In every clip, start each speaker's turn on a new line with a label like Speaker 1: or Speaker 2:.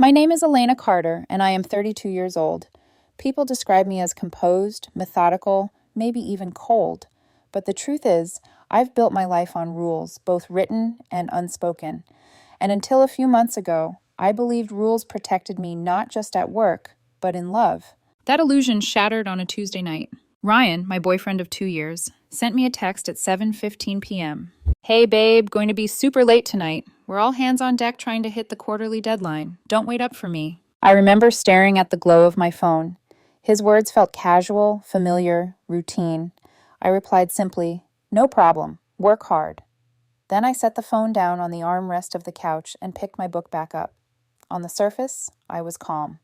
Speaker 1: My name is Elena Carter, and I am 32 years old. People describe me as composed, methodical, maybe even cold. But the truth is, I've built my life on rules, both written and unspoken. And until a few months ago, I believed rules protected me not just at work, but in love. That illusion shattered on a Tuesday night. Ryan, my boyfriend of 2 years, sent me a text at 7:15 p.m. Hey babe, going to be super late tonight. We're all hands on deck trying to hit the quarterly deadline. Don't wait up for me. I remember staring at the glow of my phone. His words felt casual, familiar, routine. I replied simply, "No problem. Work hard." Then I set the phone down on the armrest of the couch and picked my book back up. On the surface, I was calm.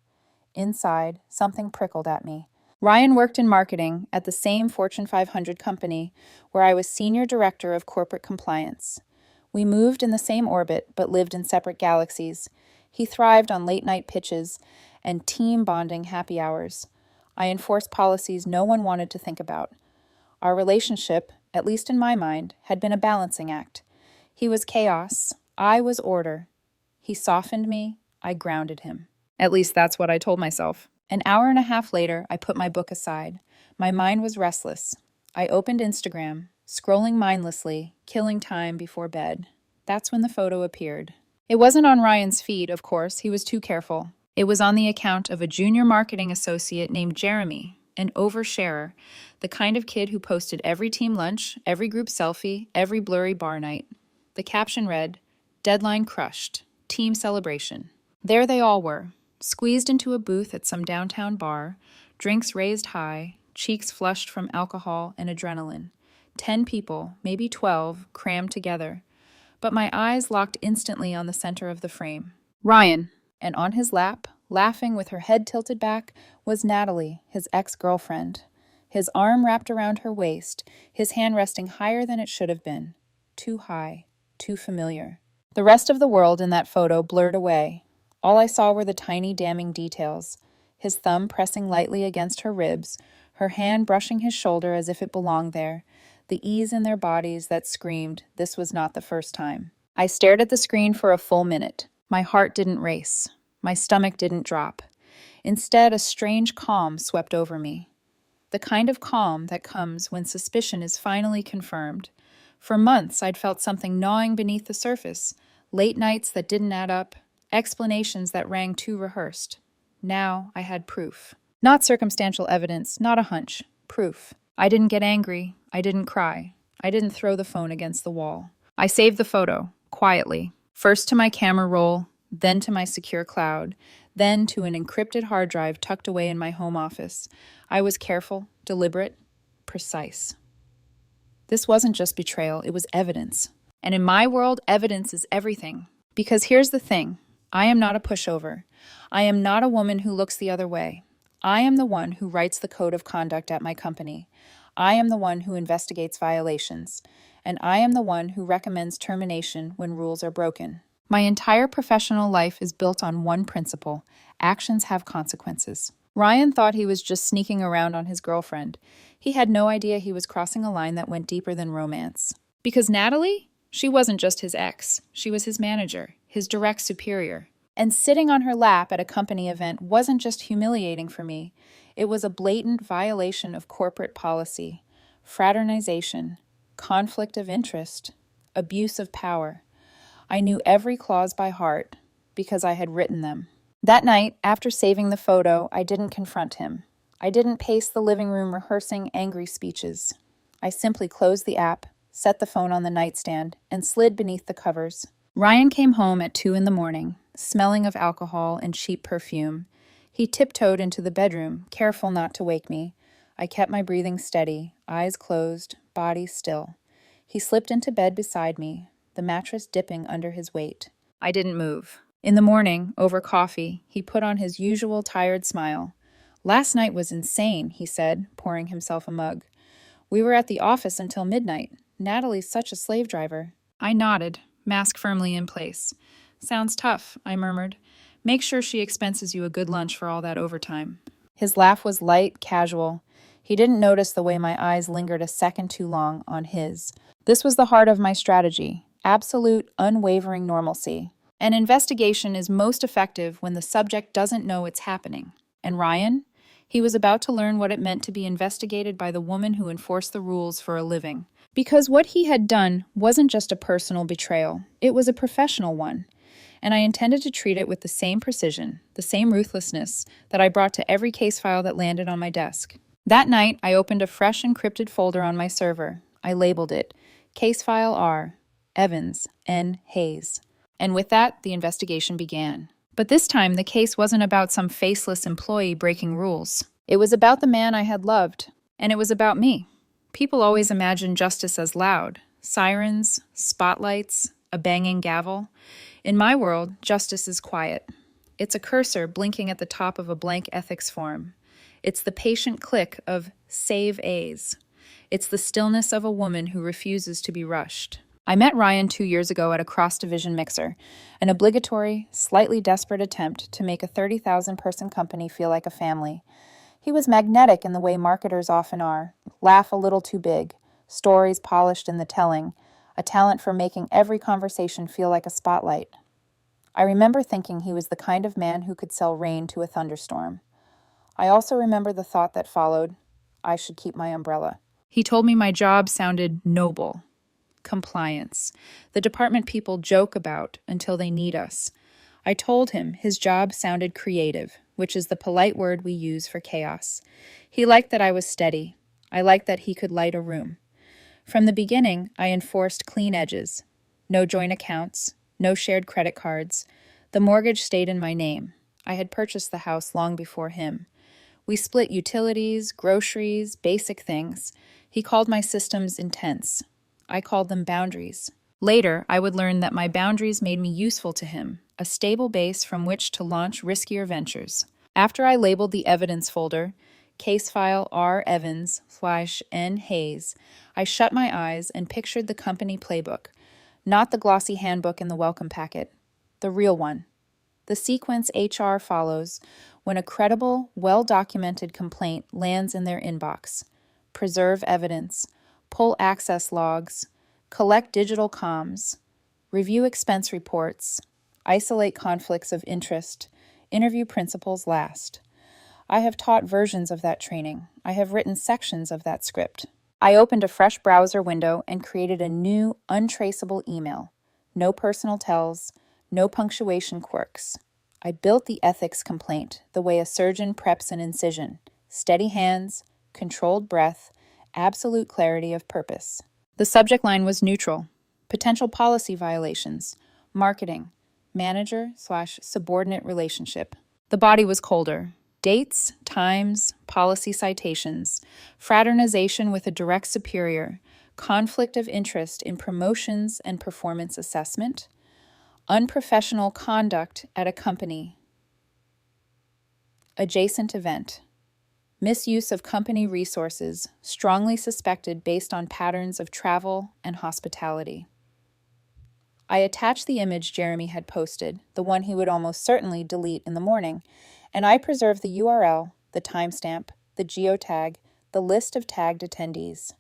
Speaker 1: Inside, something prickled at me. Ryan worked in marketing at the same Fortune 500 company where I was senior director of corporate compliance. We moved in the same orbit but lived in separate galaxies. He thrived on late-night pitches and team bonding happy hours. I enforced policies no one wanted to think about. Our relationship, at least in my mind, had been a balancing act. He was chaos. I was order. He softened me. I grounded him. At least that's what I told myself. An hour and a half later, I put my book aside. My mind was restless. I opened Instagram, scrolling mindlessly, killing time before bed. That's when the photo appeared. It wasn't on Ryan's feed, of course. He was too careful. It was on the account of a junior marketing associate named Jeremy, an oversharer, the kind of kid who posted every team lunch, every group selfie, every blurry bar night. The caption read, "Deadline crushed. Team celebration." There they all were, squeezed into a booth at some downtown bar, drinks raised high, cheeks flushed from alcohol and adrenaline. 10 people, maybe 12, crammed together. But my eyes locked instantly on the center of the frame. Ryan. And on his lap, laughing with her head tilted back, was Natalie, his ex-girlfriend. His arm wrapped around her waist, his hand resting higher than it should have been. Too high, too familiar. The rest of the world in that photo blurred away. All I saw were the tiny damning details. His thumb pressing lightly against her ribs, her hand brushing his shoulder as if it belonged there, the ease in their bodies that screamed this was not the first time. I stared at the screen for a full minute. My heart didn't race. My stomach didn't drop. Instead, a strange calm swept over me. The kind of calm that comes when suspicion is finally confirmed. For months, I'd felt something gnawing beneath the surface, late nights that didn't add up, explanations that rang too rehearsed. Now I had proof. Not circumstantial evidence, not a hunch. Proof. I didn't get angry. I didn't cry. I didn't throw the phone against the wall. I saved the photo, quietly. First to my camera roll, then to my secure cloud, then to an encrypted hard drive tucked away in my home office. I was careful, deliberate, precise. This wasn't just betrayal, it was evidence. And in my world, evidence is everything. Because here's the thing. I am not a pushover. I am not a woman who looks the other way. I am the one who writes the code of conduct at my company. I am the one who investigates violations. And I am the one who recommends termination when rules are broken. My entire professional life is built on one principle: actions have consequences. Ryan thought he was just sneaking around on his girlfriend. He had no idea he was crossing a line that went deeper than romance. Because Natalie? She wasn't just his ex. She was his manager, his direct superior. And sitting on her lap at a company event wasn't just humiliating for me. It was a blatant violation of corporate policy, fraternization, conflict of interest, abuse of power. I knew every clause by heart because I had written them. That night, after saving the photo, I didn't confront him. I didn't pace the living room rehearsing angry speeches. I simply closed the app, set the phone on the nightstand, and slid beneath the covers. Ryan came home at 2 a.m, smelling of alcohol and cheap perfume. He tiptoed into the bedroom, careful not to wake me. I kept my breathing steady, eyes closed, body still. He slipped into bed beside me, the mattress dipping under his weight. I didn't move. In the morning, over coffee, he put on his usual tired smile. "Last night was insane," he said, pouring himself a mug. "We were at the office until midnight. Natalie's such a slave driver." I nodded, mask firmly in place. "Sounds tough," I murmured. "Make sure she expenses you a good lunch for all that overtime." His laugh was light, casual. He didn't notice the way my eyes lingered a second too long on his. This was the heart of my strategy. Absolute, unwavering normalcy. An investigation is most effective when the subject doesn't know it's happening. And Ryan? He was about to learn what it meant to be investigated by the woman who enforced the rules for a living. Because what he had done wasn't just a personal betrayal, it was a professional one. And I intended to treat it with the same precision, the same ruthlessness that I brought to every case file that landed on my desk. That night, I opened a fresh encrypted folder on my server. I labeled it Case File R, Evans, N. Hayes. And with that, the investigation began. But this time, the case wasn't about some faceless employee breaking rules. It was about the man I had loved, and it was about me. People always imagine justice as loud, sirens, spotlights, a banging gavel. In my world, justice is quiet. It's a cursor blinking at the top of a blank ethics form. It's the patient click of save A's. It's the stillness of a woman who refuses to be rushed. I met Ryan 2 years ago at a cross-division mixer, an obligatory, slightly desperate attempt to make a 30,000-person company feel like a family. He was magnetic in the way marketers often are, laugh a little too big, stories polished in the telling, a talent for making every conversation feel like a spotlight. I remember thinking he was the kind of man who could sell rain to a thunderstorm. I also remember the thought that followed, I should keep my umbrella. He told me my job sounded noble. Compliance. The department people joke about until they need us. I told him his job sounded creative, which is the polite word we use for chaos. He liked that I was steady. I liked that he could light a room. From the beginning, I enforced clean edges. No joint accounts, no shared credit cards. The mortgage stayed in my name. I had purchased the house long before him. We split utilities, groceries, basic things. He called my systems intense. I called them boundaries. Later, I would learn that my boundaries made me useful to him, a stable base from which to launch riskier ventures. After I labeled the evidence folder, Case File R. Evans/N. Hayes, I shut my eyes and pictured the company playbook, not the glossy handbook in the welcome packet, the real one. The sequence HR follows when a credible, well-documented complaint lands in their inbox. Preserve evidence, pull access logs, collect digital comms, review expense reports, isolate conflicts of interest, interview principals last. I have taught versions of that training. I have written sections of that script. I opened a fresh browser window and created a new, untraceable email. No personal tells, no punctuation quirks. I built the ethics complaint the way a surgeon preps an incision. Steady hands, controlled breath, absolute clarity of purpose. The subject line was neutral. Potential policy violations, marketing, manager/subordinate relationship. The body was colder. Dates, times, policy citations, fraternization with a direct superior, conflict of interest in promotions and performance assessment, unprofessional conduct at a company, adjacent event, misuse of company resources, strongly suspected based on patterns of travel and hospitality. I attached the image Jeremy had posted, the one he would almost certainly delete in the morning, and I preserved the URL, the timestamp, the geotag, the list of tagged attendees.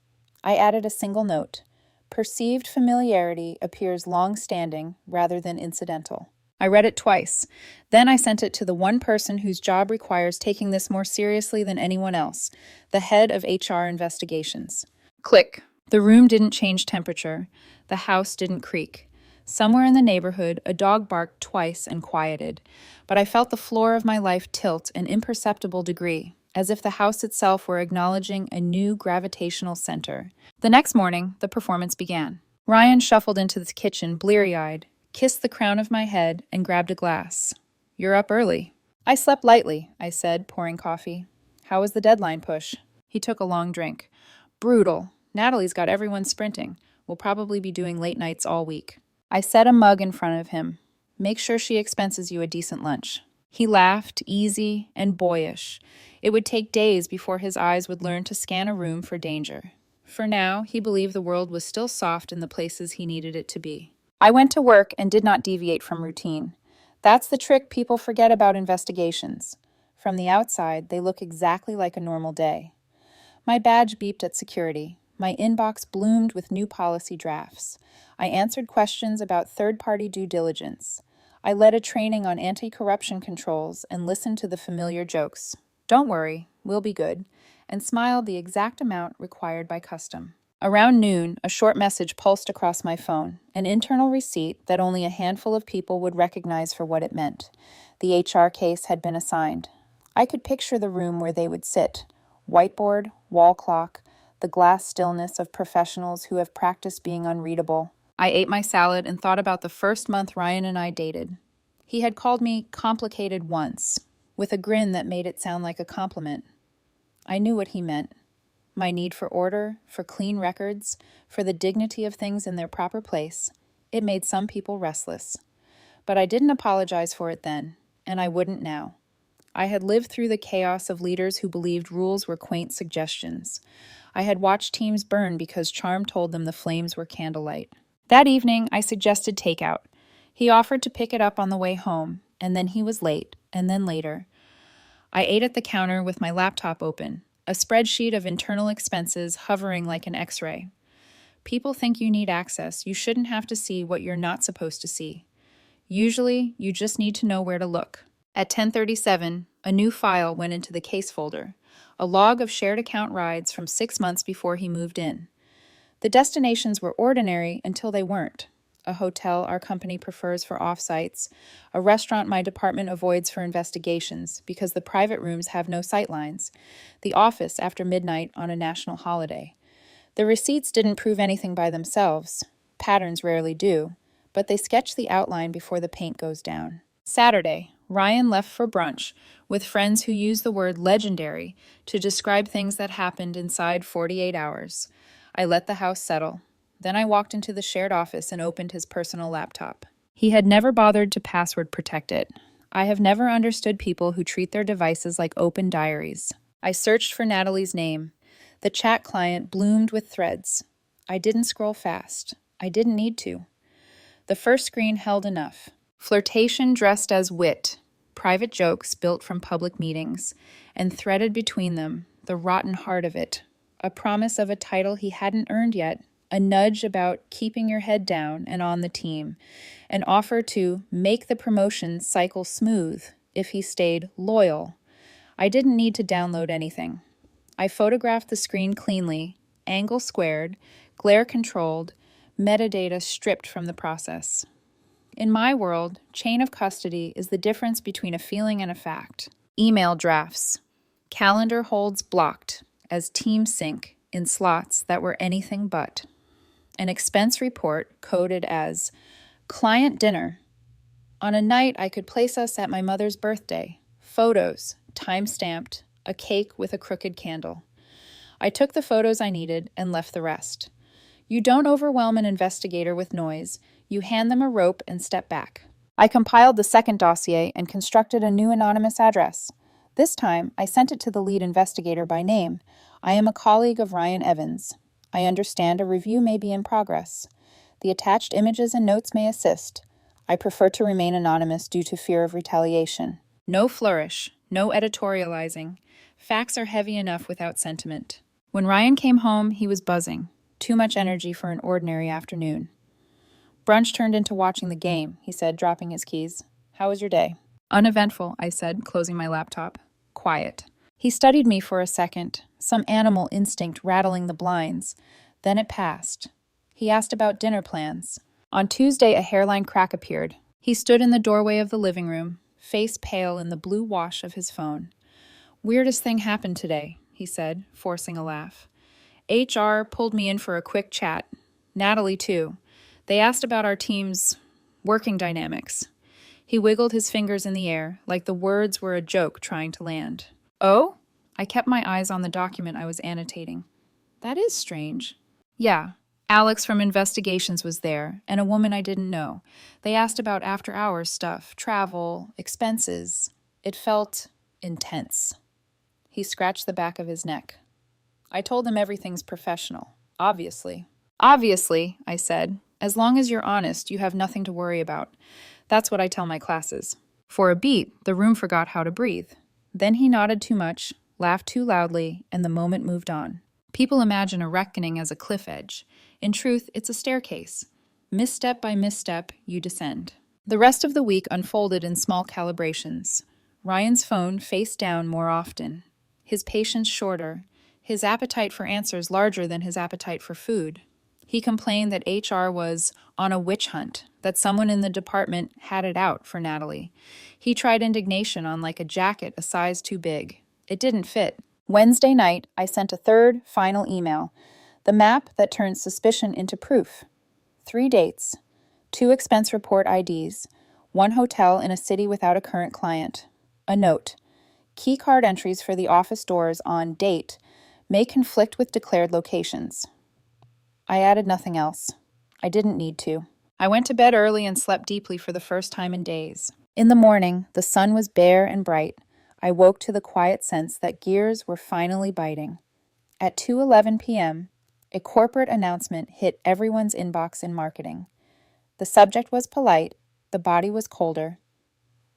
Speaker 1: I added a single note. Perceived familiarity appears long-standing rather than incidental. I read it twice. Then I sent it to the one person whose job requires taking this more seriously than anyone else, the head of HR investigations. Click. The room didn't change temperature. The house didn't creak. Somewhere in the neighborhood, a dog barked twice and quieted, but I felt the floor of my life tilt an imperceptible degree, as if the house itself were acknowledging a new gravitational center. The next morning, the performance began. Ryan shuffled into the kitchen, bleary-eyed, kissed the crown of my head, and grabbed a glass. "You're up early." "I slept lightly," I said, pouring coffee. "How was the deadline push?" He took a long drink. "Brutal. Natalie's got everyone sprinting. We'll probably be doing late nights all week." I set a mug in front of him. "Make sure she expenses you a decent lunch." He laughed, easy and boyish. It would take days before his eyes would learn to scan a room for danger. For now, he believed the world was still soft in the places he needed it to be. I went to work and did not deviate from routine. That's the trick people forget about investigations. From the outside, they look exactly like a normal day. My badge beeped at security. My inbox bloomed with new policy drafts. I answered questions about third-party due diligence. I led a training on anti-corruption controls and listened to the familiar jokes. "Don't worry, we'll be good," and smiled the exact amount required by custom. Around noon, a short message pulsed across my phone, an internal receipt that only a handful of people would recognize for what it meant. The HR case had been assigned. I could picture the room where they would sit. Whiteboard, wall clock, the glass stillness of professionals who have practiced being unreadable. I ate my salad and thought about the first month Ryan and I dated. He had called me complicated once, with a grin that made it sound like a compliment. I knew what he meant. My need for order, for clean records, for the dignity of things in their proper place. It made some people restless. But I didn't apologize for it then, and I wouldn't now. I had lived through the chaos of leaders who believed rules were quaint suggestions. I had watched teams burn because charm told them the flames were candlelight. That evening, I suggested takeout. He offered to pick it up on the way home, and then he was late, and then later. I ate at the counter with my laptop open, a spreadsheet of internal expenses hovering like an X-ray. People think you need access. You shouldn't have to see what you're not supposed to see. Usually, you just need to know where to look. At 10:37, a new file went into the case folder, a log of shared account rides from 6 months before he moved in. The destinations were ordinary until they weren't. A hotel our company prefers for offsites, a restaurant my department avoids for investigations because the private rooms have no sightlines, the office after midnight on a national holiday. The receipts didn't prove anything by themselves. Patterns rarely do, but they sketch the outline before the paint goes down. Saturday, Ryan left for brunch with friends who use the word legendary to describe things that happened inside 48 hours. I let the house settle. Then I walked into the shared office and opened his personal laptop. He had never bothered to password protect it. I have never understood people who treat their devices like open diaries. I searched for Natalie's name. The chat client bloomed with threads. I didn't scroll fast. I didn't need to. The first screen held enough. Flirtation dressed as wit, private jokes built from public meetings, and threaded between them, the rotten heart of it, a promise of a title he hadn't earned yet, a nudge about keeping your head down and on the team, an offer to make the promotion cycle smooth if he stayed loyal. I didn't need to download anything. I photographed the screen cleanly, angle squared, glare controlled, metadata stripped from the process. In my world, chain of custody is the difference between a feeling and a fact. Email drafts. Calendar holds blocked as team sync in slots that were anything but. An expense report coded as client dinner. On a night I could place us at my mother's birthday. Photos, time-stamped, a cake with a crooked candle. I took the photos I needed and left the rest. You don't overwhelm an investigator with noise. You hand them a rope and step back. I compiled the second dossier and constructed a new anonymous address. This time, I sent it to the lead investigator by name. I am a colleague of Ryan Evans. I understand a review may be in progress. The attached images and notes may assist. I prefer to remain anonymous due to fear of retaliation. No flourish, no editorializing. Facts are heavy enough without sentiment. When Ryan came home, he was buzzing. Too much energy for an ordinary afternoon. Brunch turned into watching the game, he said, dropping his keys. How was your day? Uneventful, I said, closing my laptop. Quiet. He studied me for a second, some animal instinct rattling the blinds. Then it passed. He asked about dinner plans. On Tuesday, a hairline crack appeared. He stood in the doorway of the living room, face pale in the blue wash of his phone. Weirdest thing happened today, he said, forcing a laugh. HR pulled me in for a quick chat. Natalie, too. They asked about our team's working dynamics. He wiggled his fingers in the air, like the words were a joke trying to land. Oh? I kept my eyes on the document I was annotating. That is strange. Yeah, Alex from Investigations was there, and a woman I didn't know. They asked about after-hours stuff, travel, expenses. It felt intense. He scratched the back of his neck. I told them everything's professional, obviously. Obviously, I said. As long as you're honest, you have nothing to worry about. That's what I tell my classes. For a beat, the room forgot how to breathe. Then he nodded too much, laughed too loudly, and the moment moved on. People imagine a reckoning as a cliff edge. In truth, it's a staircase. Misstep by misstep, you descend. The rest of the week unfolded in small calibrations. Ryan's phone face down more often, his patience shorter, his appetite for answers larger than his appetite for food. He complained that HR was on a witch hunt, that someone in the department had it out for Natalie. He tried indignation on like a jacket a size too big. It didn't fit. Wednesday night, I sent a third, final email. The map that turns suspicion into proof. 3 dates, 2 expense report IDs, 1 hotel in a city without a current client. A note. Key card entries for the office doors on date may conflict with declared locations. I added nothing else. I didn't need to. I went to bed early and slept deeply for the first time in days. In the morning, the sun was bare and bright. I woke to the quiet sense that gears were finally biting. At 2:11 p.m., a corporate announcement hit everyone's inbox in marketing. The subject was polite, the body was colder.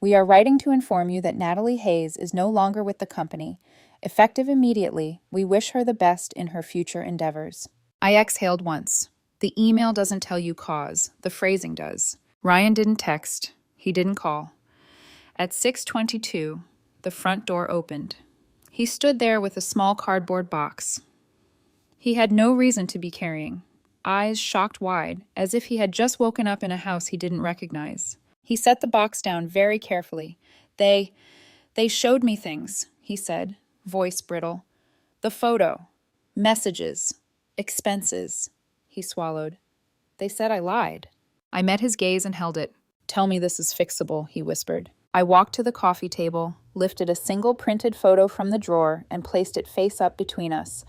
Speaker 1: We are writing to inform you that Natalie Hayes is no longer with the company. Effective immediately, we wish her the best in her future endeavors. I exhaled once. The email doesn't tell you cause, the phrasing does. Ryan didn't text, he didn't call. At 6:22, the front door opened. He stood there with a small cardboard box. He had no reason to be carrying, eyes shocked wide, as if he had just woken up in a house he didn't recognize. He set the box down very carefully. They showed me things, he said, voice brittle. The photo, messages, expenses. He swallowed. They said I lied. I met his gaze and held it. Tell me this is fixable, he whispered. I walked to the coffee table, lifted a single printed photo from the drawer, and placed it face up between us.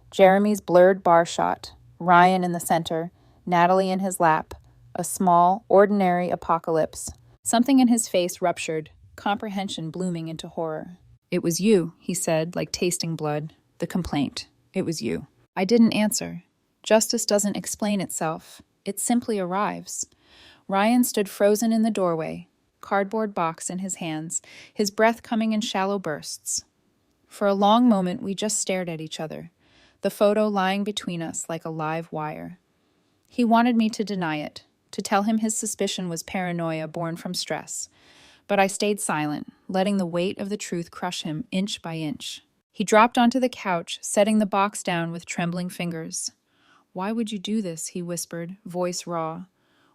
Speaker 1: Jeremy's blurred bar shot, Ryan in the center, Natalie in his lap, a small, ordinary apocalypse. Something in his face ruptured, comprehension blooming into horror. It was you, he said, like tasting blood. The complaint. It was you. I didn't answer. Justice doesn't explain itself. It simply arrives. Ryan stood frozen in the doorway, cardboard box in his hands, his breath coming in shallow bursts. For a long moment, we just stared at each other, the photo lying between us like a live wire. He wanted me to deny it, to tell him his suspicion was paranoia born from stress. But I stayed silent, letting the weight of the truth crush him inch by inch. He dropped onto the couch, setting the box down with trembling fingers. Why would you do this? He whispered, voice raw.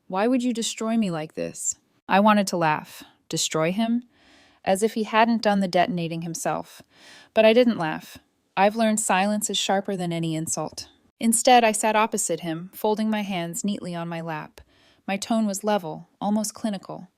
Speaker 1: Why would you destroy me like this? I wanted to laugh. Destroy him? As if he hadn't done the detonating himself. But I didn't laugh. I've learned silence is sharper than any insult. Instead, I sat opposite him, folding my hands neatly on my lap. My tone was level, almost clinical.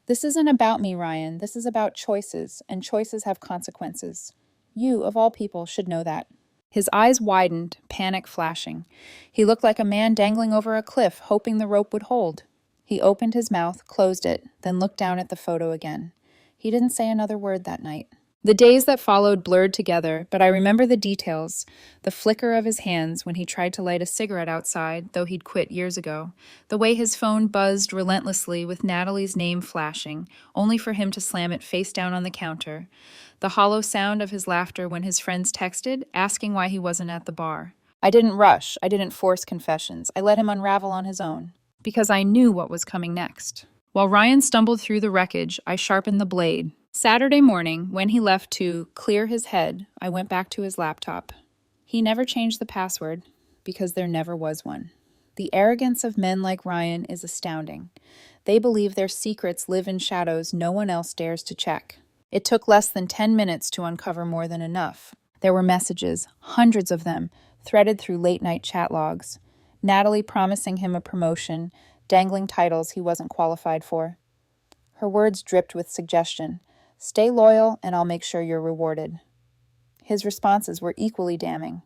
Speaker 1: This isn't about me, Ryan. This is about choices, and choices have consequences. You, of all people, should know that. His eyes widened, panic flashing. He looked like a man dangling over a cliff, hoping the rope would hold. He opened his mouth, closed it, then looked down at the photo again. He didn't say another word that night. The days that followed blurred together, but I remember the details. The flicker of his hands when he tried to light a cigarette outside, though he'd quit years ago. The way his phone buzzed relentlessly with Natalie's name flashing, only for him to slam it face down on the counter. The hollow sound of his laughter when his friends texted, asking why he wasn't at the bar. I didn't rush. I didn't force confessions. I let him unravel on his own. Because I knew what was coming next. While Ryan stumbled through the wreckage, I sharpened the blade. Saturday morning, when he left to clear his head, I went back to his laptop. He never changed the password, because there never was one. The arrogance of men like Ryan is astounding. They believe their secrets live in shadows no one else dares to check. It took less than 10 minutes to uncover more than enough. There were messages, hundreds of them, threaded through late-night chat logs. Natalie promising him a promotion, dangling titles he wasn't qualified for. Her words dripped with suggestion. Stay loyal, and I'll make sure you're rewarded. His responses were equally damning.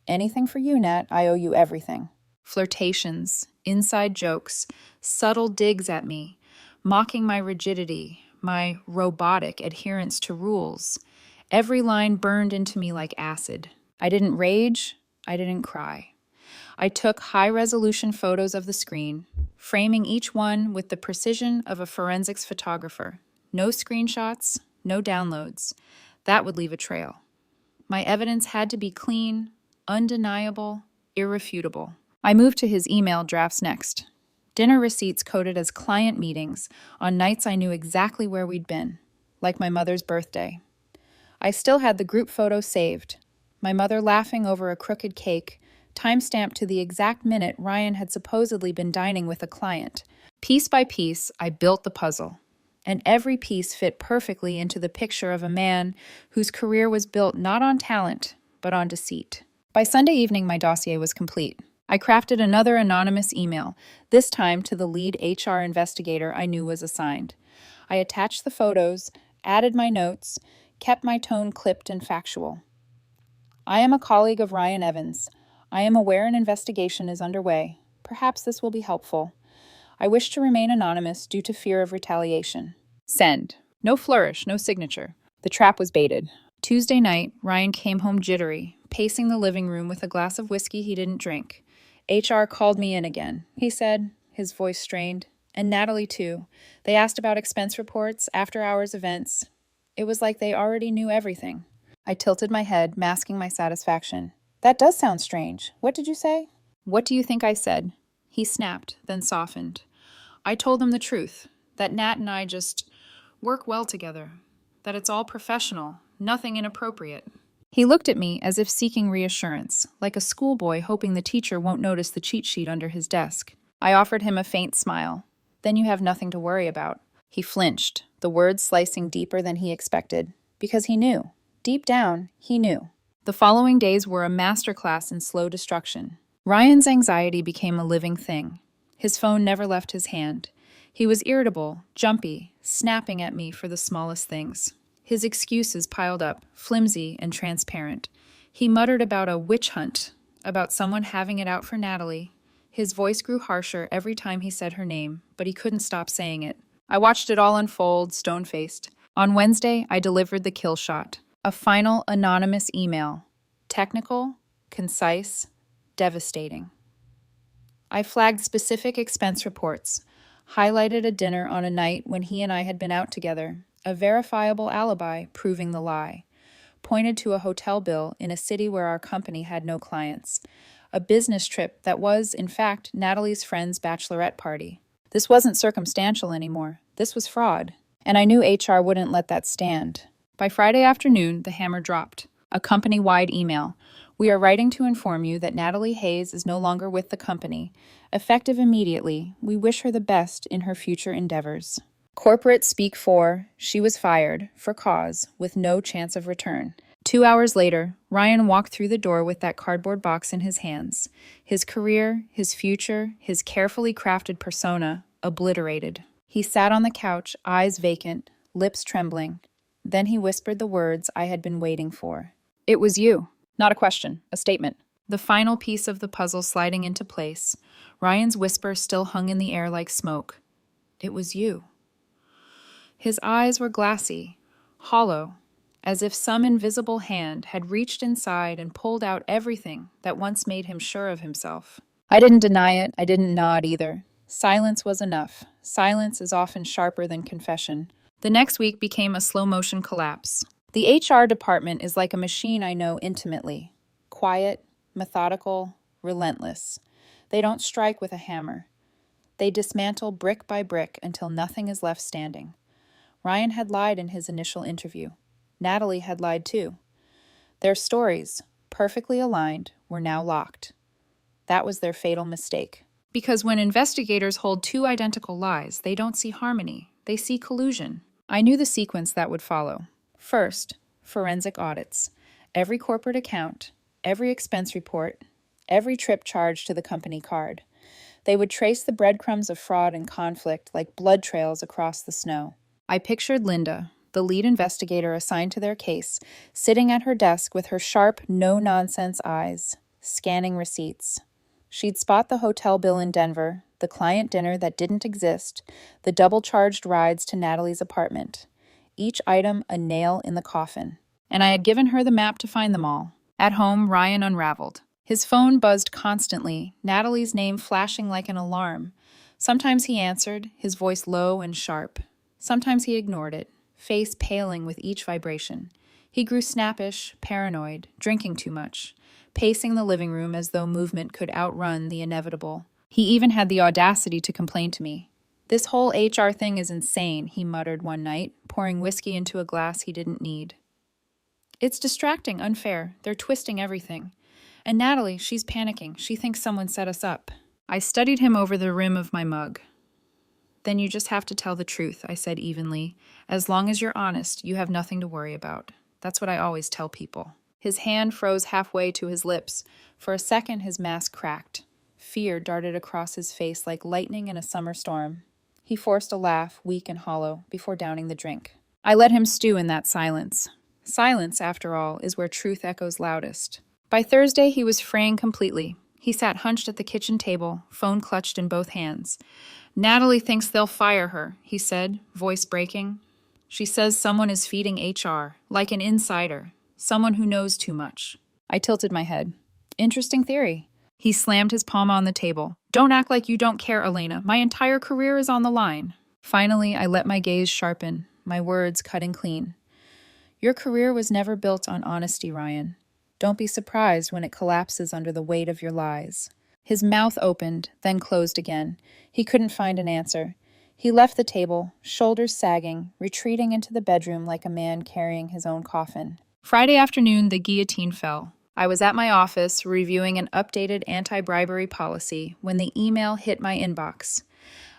Speaker 1: Anything for you, Nat. I owe you everything. Flirtations, inside jokes, subtle digs at me, mocking my rigidity, my robotic adherence to rules. Every line burned into me like acid. I didn't rage. I didn't cry. I took high-resolution photos of the screen, framing each one with the precision of a forensics photographer. No screenshots, no downloads. That would leave a trail. My evidence had to be clean, undeniable, irrefutable. I moved to his email drafts next. Dinner receipts coded as client meetings on nights I knew exactly where we'd been, like my mother's birthday. I still had the group photo saved, my mother laughing over a crooked cake, timestamped to the exact minute Ryan had supposedly been dining with a client. Piece by piece, I built the puzzle, and every piece fit perfectly into the picture of a man whose career was built not on talent, but on deceit. By Sunday evening, my dossier was complete. I crafted another anonymous email, this time to the lead HR investigator I knew was assigned. I attached the photos, added my notes, kept my tone clipped and factual. I am a colleague of Ryan Evans. I am aware an investigation is underway. Perhaps this will be helpful. I wish to remain anonymous due to fear of retaliation. Send. No flourish, no signature. The trap was baited. Tuesday night, Ryan came home jittery, pacing the living room with a glass of whiskey he didn't drink. HR called me in again, he said, his voice strained. And Natalie, too. They asked about expense reports, after-hours events. It was like they already knew everything. I tilted my head, masking my satisfaction. That does sound strange. What did you say? What do you think I said? He snapped, then softened. I told him the truth, that Nat and I just work well together, that it's all professional, nothing inappropriate. He looked at me as if seeking reassurance, like a schoolboy hoping the teacher won't notice the cheat sheet under his desk. I offered him a faint smile. Then you have nothing to worry about. He flinched, the words slicing deeper than he expected, because he knew. Deep down, he knew. The following days were a masterclass in slow destruction. Ryan's anxiety became a living thing. His phone never left his hand. He was irritable, jumpy, snapping at me for the smallest things. His excuses piled up, flimsy and transparent. He muttered about a witch hunt, about someone having it out for Natalie. His voice grew harsher every time he said her name, but he couldn't stop saying it. I watched it all unfold, stone-faced. On Wednesday, I delivered the kill shot. A final anonymous email. Technical, concise, devastating. I flagged specific expense reports, highlighted a dinner on a night when he and I had been out together, a verifiable alibi proving the lie, pointed to a hotel bill in a city where our company had no clients, a business trip that was, in fact, Natalie's friend's bachelorette party. This wasn't circumstantial anymore. This was fraud. And I knew HR wouldn't let that stand. By Friday afternoon, the hammer dropped. A company-wide email. We are writing to inform you that Natalie Hayes is no longer with the company. Effective immediately, we wish her the best in her future endeavors. Corporate speak for, she was fired, for cause, with no chance of return. 2 hours later, Ryan walked through the door with that cardboard box in his hands. His career, his future, his carefully crafted persona, obliterated. He sat on the couch, eyes vacant, lips trembling. Then he whispered the words I had been waiting for. It was you. Not a question, a statement. The final piece of the puzzle sliding into place. Ryan's whisper still hung in the air like smoke. It was you. His eyes were glassy, hollow, as if some invisible hand had reached inside and pulled out everything that once made him sure of himself. I didn't deny it. I didn't nod either. Silence was enough. Silence is often sharper than confession. The next week became a slow-motion collapse. The HR department is like a machine I know intimately. Quiet, methodical, relentless. They don't strike with a hammer. They dismantle brick by brick until nothing is left standing. Ryan had lied in his initial interview. Natalie had lied too. Their stories, perfectly aligned, were now locked. That was their fatal mistake. Because when investigators hold two identical lies, they don't see harmony. They see collusion. I knew the sequence that would follow. First, forensic audits. Every corporate account, every expense report, every trip charged to the company card. They would trace the breadcrumbs of fraud and conflict like blood trails across the snow. I pictured Linda, the lead investigator assigned to their case, sitting at her desk with her sharp, no-nonsense eyes, scanning receipts. She'd spot the hotel bill in Denver, the client dinner that didn't exist, the double-charged rides to Natalie's apartment. Each item a nail in the coffin. And I had given her the map to find them all. At home, Ryan unraveled. His phone buzzed constantly, Natalie's name flashing like an alarm. Sometimes he answered, his voice low and sharp. Sometimes he ignored it, face paling with each vibration. He grew snappish, paranoid, drinking too much, pacing the living room as though movement could outrun the inevitable. He even had the audacity to complain to me. "This whole HR thing is insane," he muttered one night, pouring whiskey into a glass he didn't need. "It's distracting, unfair. They're twisting everything. And Natalie, she's panicking. She thinks someone set us up." I studied him over the rim of my mug. "Then you just have to tell the truth," I said evenly. "As long as you're honest, you have nothing to worry about." That's what I always tell people. His hand froze halfway to his lips. For a second, his mask cracked. Fear darted across his face like lightning in a summer storm. He forced a laugh, weak and hollow, before downing the drink. I let him stew in that silence. Silence, after all, is where truth echoes loudest. By Thursday, he was fraying completely. He sat hunched at the kitchen table, phone clutched in both hands. "Natalie thinks they'll fire her," he said, voice breaking. "She says someone is feeding HR, like an insider, someone who knows too much." I tilted my head. "Interesting theory." He slammed his palm on the table. "Don't act like you don't care, Elena. My entire career is on the line." Finally, I let my gaze sharpen, my words cutting clean. "Your career was never built on honesty, Ryan. Don't be surprised when it collapses under the weight of your lies." His mouth opened, then closed again. He couldn't find an answer. He left the table, shoulders sagging, retreating into the bedroom like a man carrying his own coffin. Friday afternoon, the guillotine fell. I was at my office reviewing an updated anti-bribery policy when the email hit my inbox.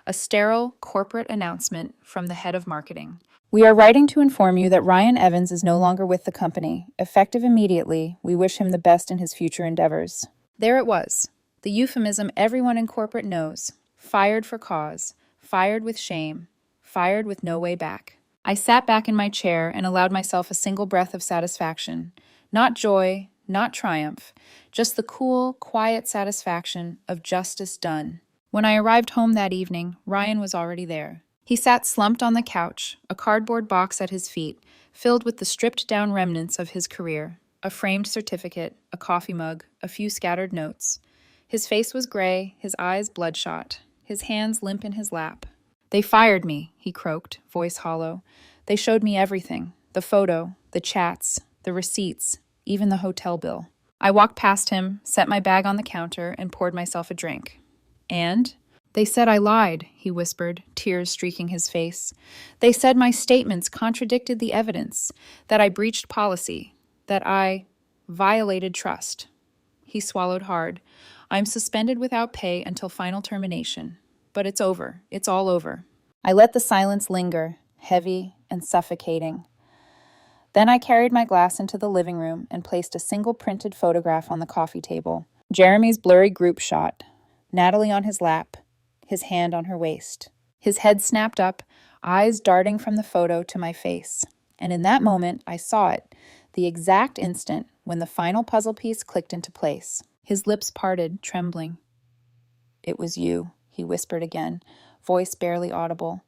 Speaker 1: A sterile corporate announcement from the head of marketing. "We are writing to inform you that Ryan Evans is no longer with the company. Effective immediately, we wish him the best in his future endeavors." There it was. The euphemism everyone in corporate knows. Fired for cause. Fired with shame. Fired with no way back. I sat back in my chair and allowed myself a single breath of satisfaction. Not joy, not triumph. Just the cool, quiet satisfaction of justice done. When I arrived home that evening, Ryan was already there. He sat slumped on the couch, a cardboard box at his feet, filled with the stripped-down remnants of his career. A framed certificate, a coffee mug, a few scattered notes. His face was gray, his eyes bloodshot, his hands limp in his lap. "They fired me," he croaked, voice hollow. "They showed me everything. The photo, the chats, the receipts, even the hotel bill." I walked past him, set my bag on the counter, and poured myself a drink. "And?" "They said I lied," he whispered, tears streaking his face. "They said my statements contradicted the evidence, that I breached policy, that I violated trust." He swallowed hard. "I'm suspended without pay until final termination. But it's over. It's all over." I let the silence linger, heavy and suffocating. Then I carried my glass into the living room and placed a single printed photograph on the coffee table. Jeremy's blurry group shot. Natalie on his lap, his hand on her waist. His head snapped up, eyes darting from the photo to my face. And in that moment, I saw it, the exact instant when the final puzzle piece clicked into place. His lips parted, trembling. "It was you," he whispered again, voice barely audible.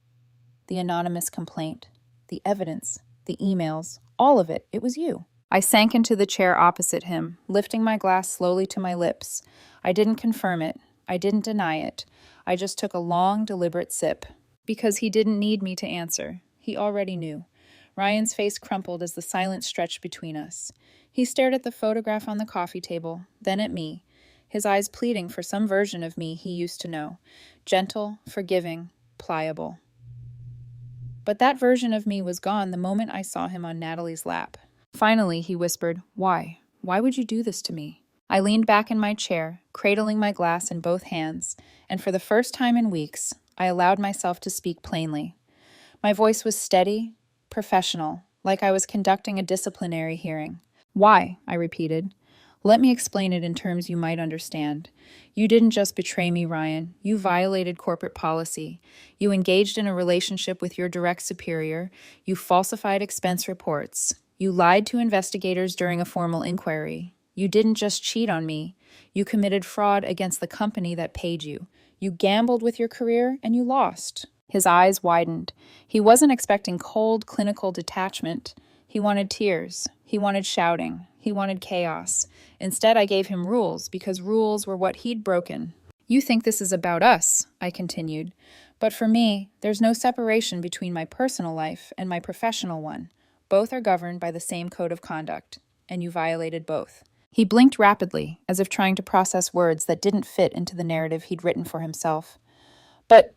Speaker 1: "The anonymous complaint, the evidence, the emails, all of it, it was you." I sank into the chair opposite him, lifting my glass slowly to my lips. I didn't confirm it. I didn't deny it. I just took a long, deliberate sip. Because he didn't need me to answer. He already knew. Ryan's face crumpled as the silence stretched between us. He stared at the photograph on the coffee table, then at me, his eyes pleading for some version of me he used to know. Gentle, forgiving, pliable. But that version of me was gone the moment I saw him on Natalie's lap. Finally, he whispered, "Why? Why would you do this to me?" I leaned back in my chair, cradling my glass in both hands, and for the first time in weeks, I allowed myself to speak plainly. My voice was steady, professional, like I was conducting a disciplinary hearing. "Why?" I repeated. "Let me explain it in terms you might understand. You didn't just betray me, Ryan. You violated corporate policy. You engaged in a relationship with your direct superior. You falsified expense reports. You lied to investigators during a formal inquiry. You didn't just cheat on me. You committed fraud against the company that paid you. You gambled with your career and you lost." His eyes widened. He wasn't expecting cold, clinical detachment. He wanted tears. He wanted shouting. He wanted chaos. Instead, I gave him rules, because rules were what he'd broken. "You think this is about us," I continued. "But for me, there's no separation between my personal life and my professional one. Both are governed by the same code of conduct, and you violated both." He blinked rapidly, as if trying to process words that didn't fit into the narrative he'd written for himself. But,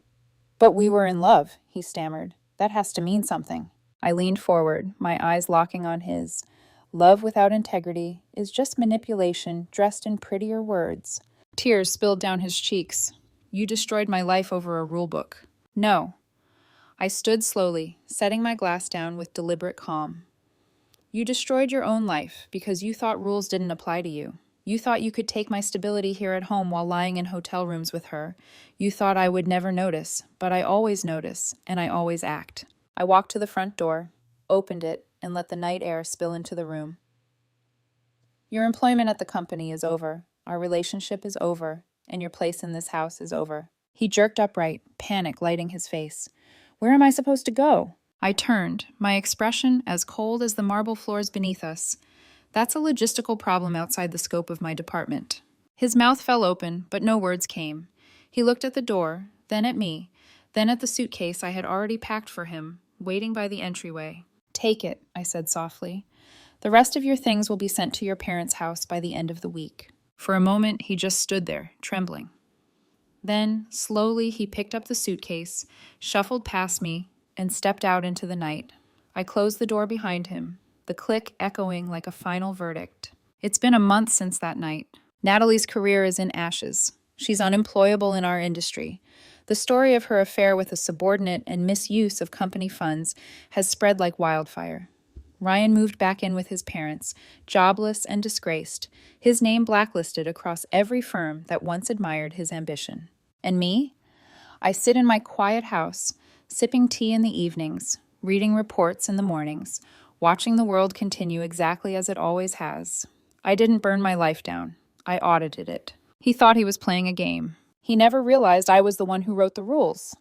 Speaker 1: but we were in love, he stammered. That has to mean something. I leaned forward, my eyes locking on his. Love without integrity is just manipulation dressed in prettier words. Tears spilled down his cheeks. You destroyed my life over a rulebook. No. I stood slowly, setting my glass down with deliberate calm. You destroyed your own life because you thought rules didn't apply to you. You thought you could take my stability here at home while lying in hotel rooms with her. You thought I would never notice, but I always notice, and I always act. I walked to the front door, opened it, and let the night air spill into the room. Your employment at the company is over. Our relationship is over, and your place in this house is over. He jerked upright, panic lighting his face. Where am I supposed to go? I turned, my expression as cold as the marble floors beneath us. That's a logistical problem outside the scope of my department. His mouth fell open, but no words came. He looked at the door, then at me, then at the suitcase I had already packed for him, waiting by the entryway. Take it, I said softly. The rest of your things will be sent to your parents' house by the end of the week. For a moment, he just stood there, trembling. Then, slowly, he picked up the suitcase, shuffled past me, and stepped out into the night. I closed the door behind him, the click echoing like a final verdict. It's been a month since that night. Natalie's career is in ashes. She's unemployable in our industry. The story of her affair with a subordinate and misuse of company funds has spread like wildfire. Ryan moved back in with his parents, jobless and disgraced, his name blacklisted across every firm that once admired his ambition. And me? I sit in my quiet house, sipping tea in the evenings, reading reports in the mornings, watching the world continue exactly as it always has. I didn't burn my life down. I audited it. He thought he was playing a game. He never realized I was the one who wrote the rules.